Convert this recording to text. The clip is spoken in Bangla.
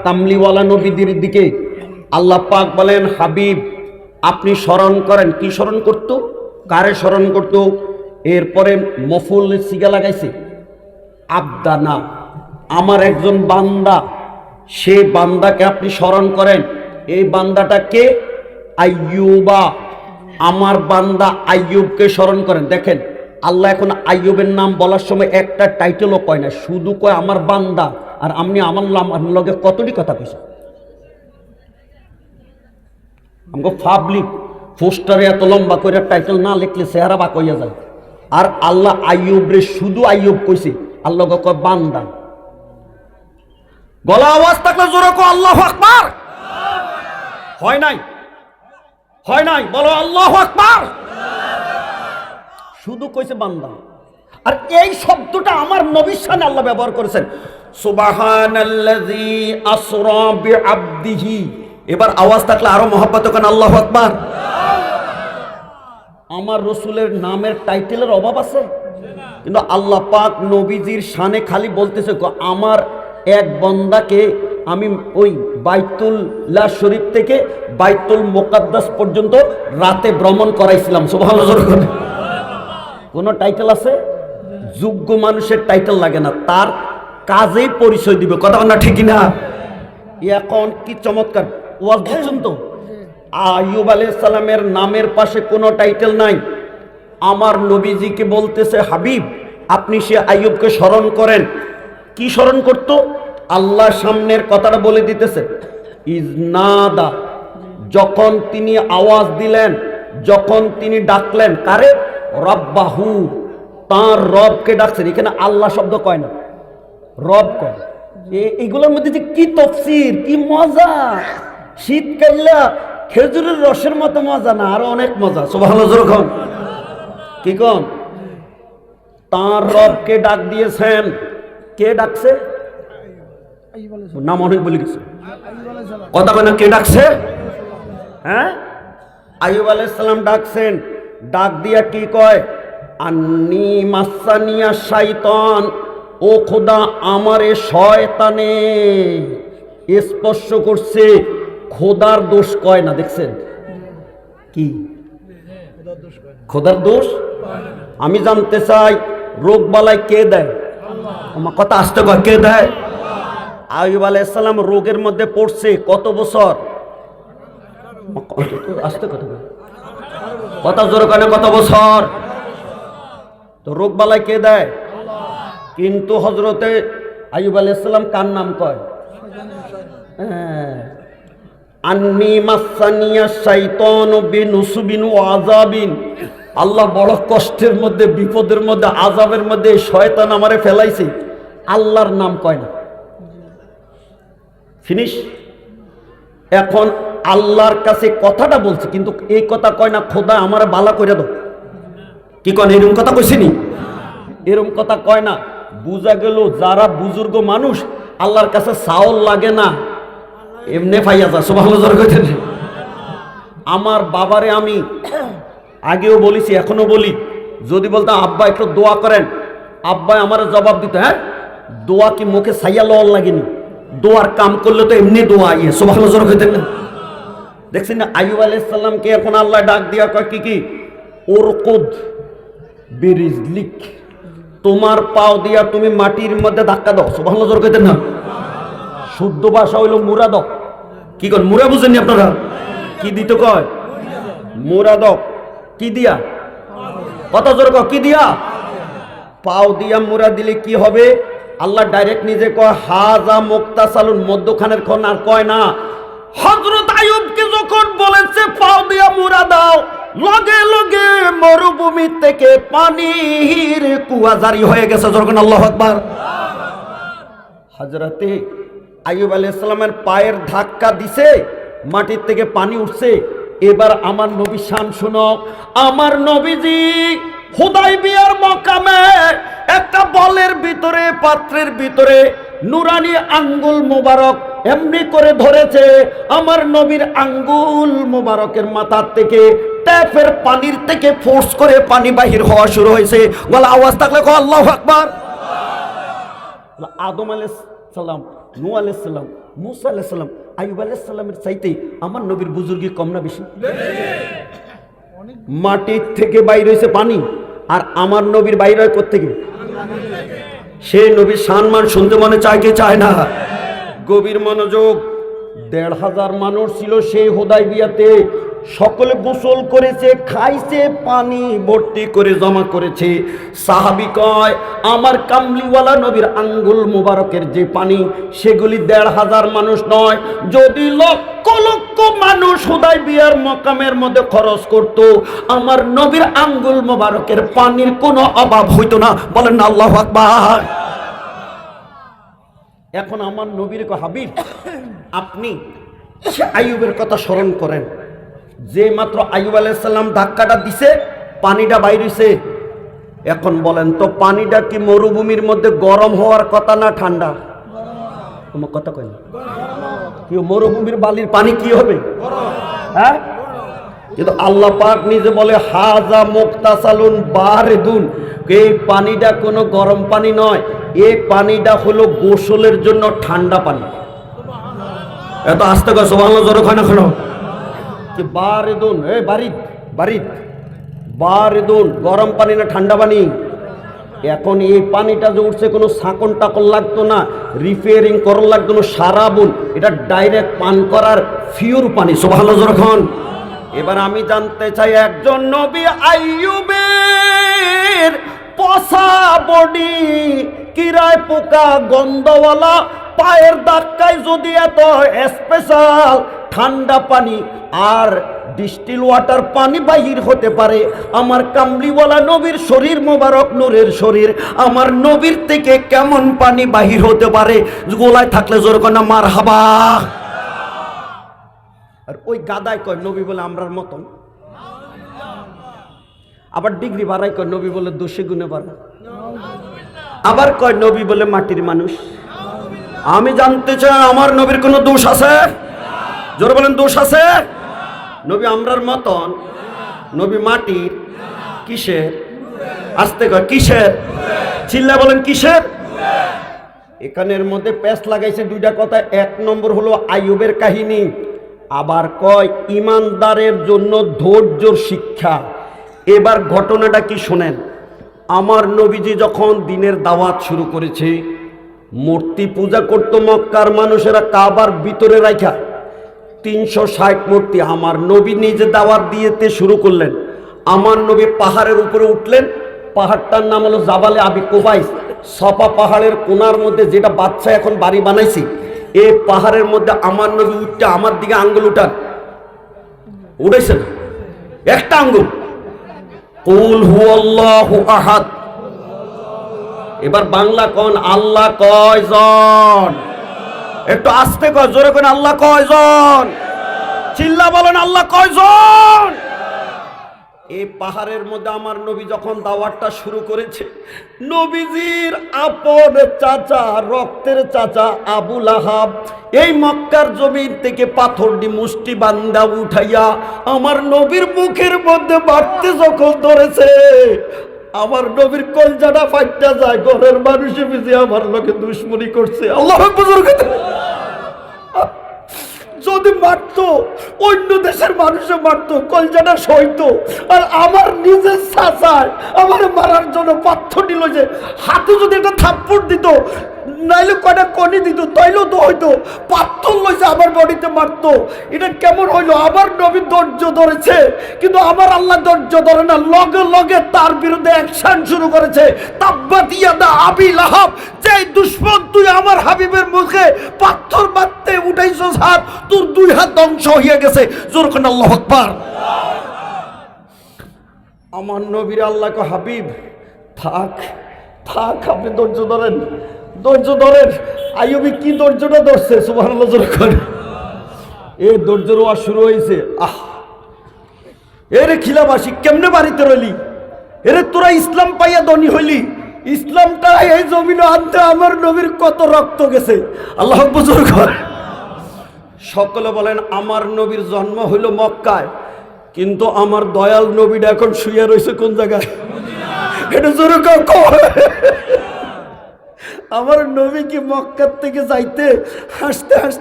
কামলিওয়ালা নবীদের দিকে আল্লাহ পাক বলেন, হাবিব আপনি স্মরণ করেন। কি স্মরণ করত? কারে স্মরণ করত? এরপরে মফুল সিগা লাগাইছে, আবদানা, আমার একজন বান্দা, সে বান্দাকে আপনি স্মরণ করেন। এই বান্দাটা কে? আইয়ুবা, আমার বান্দা আইয়ুবকে স্মরণ করেন। দেখেন আল্লাহ এখন আইয়ুবের নাম বলার সময় একটা টাইটেলও কয় না, শুধু কয় আমার বান্দা। আর আপনি আমার লগে কতটি কথা কইছে? আমাকে পাবলিক পোস্টারে এত লম্বা করে টাইটেল না লিখলে চেহারা বাক হইয়া যায়। আর আল্লাহ আইয়ুবরে শুধু আইয়ুব কইছে, আল্লাহ কয় বান্দা। গলা আওয়াজ থাকলে জোরে কো আল্লাহু আকবার। হয় নাই? হয় নাই? বলো আল্লাহু আকবার। শুধু কইছে বান্দা। আর এই শব্দটা আমার নবীর সামনে আল্লাহ ব্যবহার করেছেন, সুবহানাল্লাযী আসরা বিআবদিহি। এবার আওয়াজ থাকলে আরো মহব্বত করেন আল্লাহু আকবার। আমার রসুলের নামের টাইটেলের অভাব আছে? কিন্তু আল্লাহ পাক নবীজির শানে খালি বলতেছে, আমার এক বান্দাকে আমি ওই বাইতুল্লাহ শরীফ থেকে বাইতুল মুকাদ্দাস পর্যন্ত রাতে ভ্রমণ করাইছিলাম। সুবহানাল্লাহ। কোন টাইটেল আছে? যোগ্য মানুষের টাইটেল লাগে না, তার কাজেই পরিচয় দিবে। কথা না ঠিক না? এখন কি চমৎকার ওয়াজ বুঝছেন তো? আইয়ুব আলাইহিস সালামের নামের পাশে কোনো টাইটেল নাই। আমার নবীজিকে বলতেছে, হাবিব আপনি সে আইয়ুবকে স্মরণ করেন। কি স্মরণ করত? আল্লাহ সামনের কথাটা বলে দিতেছে, ইজনাদা, যখন তিনি আওয়াজ দিলেন, যখন তিনি ডাকলেন। কারে? রব্বাহু, তার রবকে ডাকছেন। এখানে আল্লাহ শব্দ কয় না, রব কয়। এগুলোর মধ্যে যে কি তফসির, কি মজা! শীতকালে খেজুরের রসের মতো মজা না, আরো অনেক মজা। সুবহানাল্লাহ। কি কোন? তার রবকে ডাক দিয়েছেন। কে ডাকছে? নাম অনেক বলে গেছে, কথা কয় না। কে ডাকছে? হ্যাঁ, আইয়ুব আলাইহিস সালাম ডাকছেন। ডাক দিয়া কি কয়? আন্নি মাসানিয়া শাইতান, ও খোদা আমারে শয়তানে স্পর্শ করছে। খোদার দোষ কয় না, দেখছেন কি? খোদার দোষ। আমি জানতে চাই রোগ বালাই কে দেয়? আমার কথা আসতে কয়, কে দেয়? আইয়ুব আলাইহিস সালাম রোগের মধ্যে পড়ছে কত বছর? আসতে কথা কথা জোরে কয় না, কত বছর? তো রোগ বালাই কে দেয়? কিন্তু হযরতে আইয়ুব আলাইহিস সালাম কার নাম কয়? আন্নি মাসানিয়া শাইতানু বিনুসবিন ওয়া আযাবিন। আল্লাহ বড় কষ্টের মধ্যে, বিপদের মধ্যে, আযাবের মধ্যে শয়তান আমারে ফেলাইছে। আল্লাহর নাম কয় না। ফিনিশ। এখন আল্লাহর কাছে কথাটা বলছে, কিন্তু এই কথা কয় না খোদা আমারে বালা কইরা দাও। কি কয়? এরকম কথা কইছিনি? এরকম কথা কয় না। বুঝা গেল যারা বুজুর্গ মানুষ, আল্লাহর কাছে চাউল লাগে না, এমনি পাইয়া যা। সুবহানাল্লাহ। আমার বাবারে আমি আগেও বলেছি, এখনো বলি, যদি বলতাম আব্বা একটু দোয়া করেন, আব্বা আমার জবাব দিত, হ্যাঁ দোয়া কি মুখে ছাইয়া লওয়ার লাগেনি? দোয়ার কাম করলে তো এমনি দোয়া ইয়ে। সুবহানাল্লাহ। দেখছেন না আইয়ুব আলাইহিস সালামকে এখন আল্লাহ ডাক দিয়া কয় কি কি? উরকুদ বিরিজলিক, তোমার পাও দিয়া তুমি মাটির মধ্যে ধাক্কা দাও। সুবহানাল্লাহ। না শুদ্ধ ভাষা হইল মুরা দাও। কি কর? মুরা বুঝেননি আপনারা? কি দিতে কয়? মুরা দাও। কি দিয়া? কত জোরে কয়? কি দিয়া? পাও দিয়া মুরা দিলে কি হবে? আল্লাহ ডাইরেক্ট নিজে কয় হাজা মুক্তাসালুন, মধ্যখানের খন আর কয় না। হযরত আইয়ুবকে যখন বলেছে পাও দিয়া মুরা দাও, লগে লগে মরুভূমি থেকে পানির কুয়া জারি হয়ে গেছে। যখন আল্লাহু আকবার। হযরতে আইয়ুব আলাইহিস সালামের পায়ের ধাক্কা দিছে, মাটির থেকে পানি উঠছে। এবার আমার নবী শান শুনো। আমার নবীজি হুদাইবিয়ার মকামে একটা বলের ভিতরে, পাত্রের ভিতরে নুরানি আঙ্গুল মোবারক এমনি করে ধরেছে। আমার নবীর আঙ্গুল মোবারকের মাথার থেকে ট্যাপের পানির থেকে ফোর্স করে পানি বাহির হওয়া শুরু হয়েছে। বলা আওয়াজ থাকলে কো আল্লাহু আকবার। আদম আলাইহিস সালাম, নূহ আলাইহিস সালাম, মুসা আলাইহিস সালাম আইয়ুব আলাইহিস সালামের চাইতে আমার নবীর বুজুর্গি কম না বেশি? মাটির থেকে বাইর হয়েছে পানি, আর আমার নবীর বাইর হয় কোত্থেকে? সেই নবীর সম্মান শুনতে মনে চায় কি চায় না? গভীর মনোযোগ। ১,৫০০ মানুষ ছিল সেই হুদায়বিয়াতে, সকলে গোসল করেছে, খাইছে, পানি ভর্তি করে জমা করেছে। সাহাবী কয় আমার কামলিওয়ালা নবীর আঙ্গুল মুবারকের যে পানি, সেগুলি ১,৫০০ মানুষ নয়, যদি লক্ষ লক্ষ মানুষ হুদায়বিয়ার মকামের মধ্যে খরচ করত, আমার নবীর আঙ্গুল মুবারকের পানির কোনো অভাব হইতো না। বলেন না আল্লাহু আকবার। এখন আমার নবীর হাবিব, আপনি আইয়ুবের কথা স্মরণ করেন, যে মাত্র আইয়ুব আলাইহিস সালাম ধাক্কাটা দিছে, পানিটা বাইর হইছে। এখন বলেন তো, পানিটা কি মরুভূমির মধ্যে গরম হওয়ার কথা না ঠান্ডা? তোমার কথা কই না? কি মরুভূমির বালির পানি কি হবে? হ্যাঁ, কিন্তু আল্লাহ পাক নিজে বলে হাজা মুক্তাসালুন বারিদুন, এই পানিটা কোনো গরম পানি নয়, এই পানিটা হলো গোসলের জন্য ঠান্ডা পানি। এত আস্তে করে সুবহানাল্লাহ জোরে কয় না কেন? কি বারিদুন, এই বারিদ বারিদ, বারিদুন গরম পানি না ঠান্ডা পানি? এখন এই পানিটা যে উঠছে, কোনো সাকন টাকন লাগতো না, রিপেয়ারিং করার লাগতো না, সারাবুন, এটা ডাইরেক্ট পান করার ফিউর পানি। সুবহানাল্লাহ জোরে কন। এবার আমি জানতে চাই, একজন নবী আইয়ুবের পচা বডি, কিরায় পোকা গন্ধওয়ালা পায়ের ধাক্কায় যদি এত স্পেশাল ঠান্ডা পানি আর ডিস্টিল ওয়াটার পানি বাহির হতে পারে, আমার কামলিওয়ালা নবীর শরীর মোবারক, নূরের শরীর, আমার নবীর থেকে কেমন পানি বাহির হতে পারে? গোলায় থাকলে জোর কন্যা মারহাবা। আর ওই গাদায় কয় নবী বলে আমরার মতন, আবার ডিগ্রি বাড়াই কয় নবী বলে দোষে গুণে বাড়া, আবার কয় নবী বলে মাটির মানুষ। আমি জানতে চাই, আমার নবীর কোনো দোষ আছে? জোরে বলেন, দোষ আছে? নবী আমরার মতন? নবী মাটির? কিসের? আস্তে কয় কিসের? চিল্লা বলেন কিসের? এখানের মধ্যে প্যাচ লাগাইছে দুইটা কথা। এক নম্বর হলো আইয়ুবের কাহিনী, আবার কয় ইমানদারের জন্য ধৈর্যর শিক্ষা। এবার ঘটনাটা কি শোনেন। আমার নবীজি যখন দিনের দাওয়াত শুরু করেছে, মূর্তি পূজা করতো মক্কার মানুষেরা কাবার ভিতরে রাখা ৩৬০ মূর্তি। আমার নবী নিজে দাওয়াত দিয়েতে শুরু করলেন। আমার নবী পাহাড়ের উপরে উঠলেন, পাহাড়টার নাম হলো জাবালে আবি কুবাইস। সফা পাহাড়ের কোনার মধ্যে, যেটা বাচ্চা এখন বাড়ি বানাইছি, এই পাহাড়ের মধ্যে আমার নবী উঠতে আমার দিকে আঙ্গুল উঠান, উঠেছেন একটা আঙ্গুল, কুল হুয়াল্লাহু আহাদ। এবার বাংলা কোন, আল্লাহ কয়জন? একটু আস্তে কয়, জোরে কোন, আল্লাহ কয়জন? চিল্লা বলেন, আল্লাহ কয়জন? এই পাহাড়ের মধ্যে আমার নবী যখন দাওয়াতটা শুরু করেছে, নবীজির আপন চাচা, রক্তের চাচা আবু লাহাব এই মক্কার জমিন থেকে পাথর দিয়ে মুষ্টি বান্দা উঠাইয়া আমার নবীর মুখের মধ্যে মারতে যখন ধরেছে, আমার নবীর কলজাটা ফাইটা যায়। ঘরের মানুষে বুঝে আমার লোকে দুশ্মনী করছে। আল্লাহ বুজুর্গ, যদি মারতো অন্য দেশের মানুষে মারতো, কলজাটা সইতো। আর আমার নিজের চাচায় আমার মারার জন্য পাথর নিল, যে হাতে যদি একটা থাপ্পড় দিত, নাইলে কয়টা কনি দিত, তাইলেও তো হইতো, পাথর লইছে আমার বডিতে মারতো। এটা কেমন হইলো? আমার নবী ধৈর্য ধরেছে, কিন্তু আমার আল্লাহ ধৈর্য ধরে না, লগে লগে তার বিরুদ্ধে অ্যাকশন শুরু করেছে। তাব্বাত ইয়াদা আবি লাহাব, যে দুশমন তুই আমার হাবিবের মুখে পাথর মারতে উঠাইছস হাত, তোর 2 হাত ধ্বংস হইয়া গেছে। জোর করে আল্লাহু আকবার। আমার নবীর আল্লাহকে, হাবিব থাক থাক, আপনি ধৈর্য ধরেন, ধৈর্য ধরেন। আইয়ুবী কি ধৈর্যটা ধরছে? সুবহানাল্লাহ জোরে করে। এই ধৈর্যের ওয়াজ শুরু হয়েছে। এরে খিলাবাসী, কেমনে বাড়িতে রইলি? এরে তোরা ইসলাম পাইয়া ধনী হইলি? ইসলামটা এই জমিনে আনতে আমার নবীর কত রক্ত গেছে। আল্লাহ বুজুর্গ করে। সকলে বলেন, আমার নবীর জন্ম হইল মক্কায়, কিন্তু আমার দয়াল নবীটা এখন শুয়ে রয়েছে কোন জায়গায়? এটা জোরে কয়। আমার নবী কি মক্কার থেকে যাইতে হাসতে হাসতে